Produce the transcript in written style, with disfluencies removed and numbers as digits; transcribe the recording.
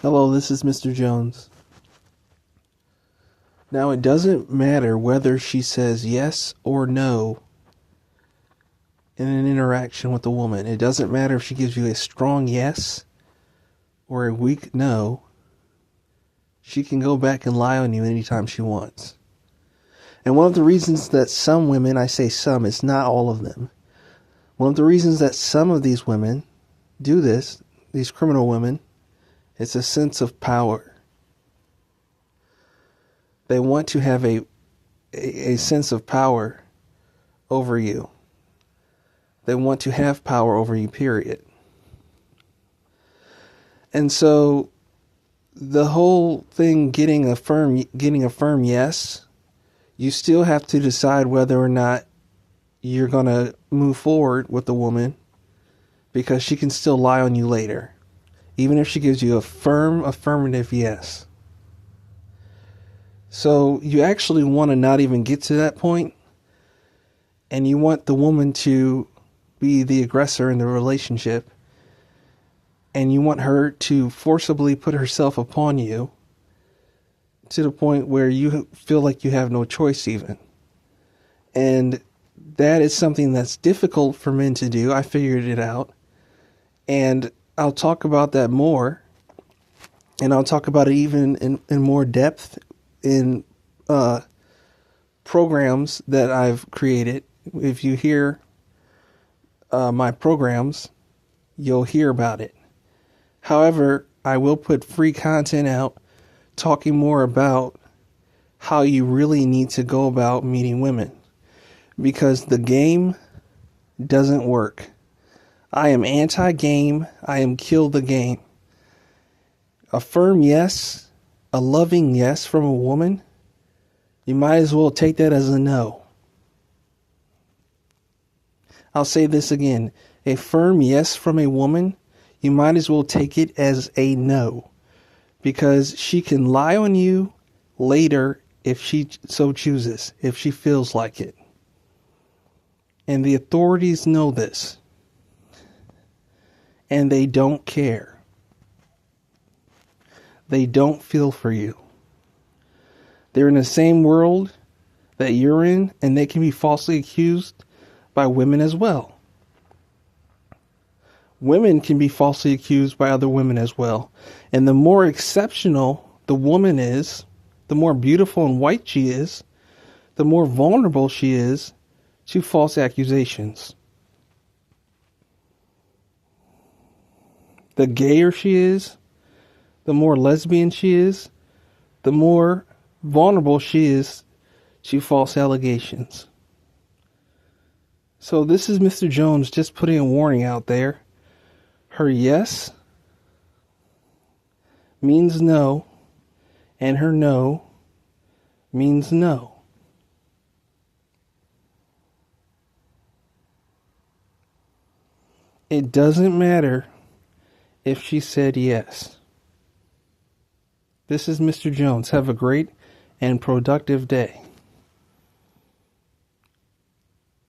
Hello, this is Mr. Jones. Now, it doesn't matter whether she says yes or no in an interaction with a woman. It doesn't matter if she gives you a strong yes or a weak no. She can go back and lie on you anytime she wants. And one of the reasons that some women, I say some, it's not all of them. One of the reasons that some of these women do this, these criminal women, it's a sense of power. They want to have a sense of power over you. They want to have power over you, period. And so the whole thing getting a firm yes, you still have to decide whether or not you're going to move forward with the woman, because she can still lie on you later, even if she gives you a firm affirmative yes. So you actually want to not even get to that point, and you want the woman to be the aggressor in the relationship, and you want her to forcibly put herself upon you to the point where you feel like you have no choice even. And that is something that's difficult for men to do. I figured it out. And I'll talk about that more. And I'll talk about it even in more depth in programs that I've created. If you hear my programs, you'll hear about it. However, I will put free content out talking more about how you really need to go about meeting women, because the game doesn't work. I am anti-game. I am kill the game. A firm yes, a loving yes from a woman, you might as well take that as a no. I'll say this again. A firm yes from a woman, you might as well take it as a no, because she can lie on you later if she so chooses, if she feels like it. And the authorities know this. And they don't care. They don't feel for you. They're in the same world that you're in, and they can be falsely accused by women as well. Women can be falsely accused by other women as well. And the more exceptional the woman is, the more beautiful and white she is, the more vulnerable she is to false accusations. The gayer she is, the more lesbian she is, the more vulnerable she is to false allegations. So this is Mr. Jones just putting a warning out there. Her yes means no, and her no means no. It doesn't matter if she said yes. This is Mr. Jones. Have a great and productive day.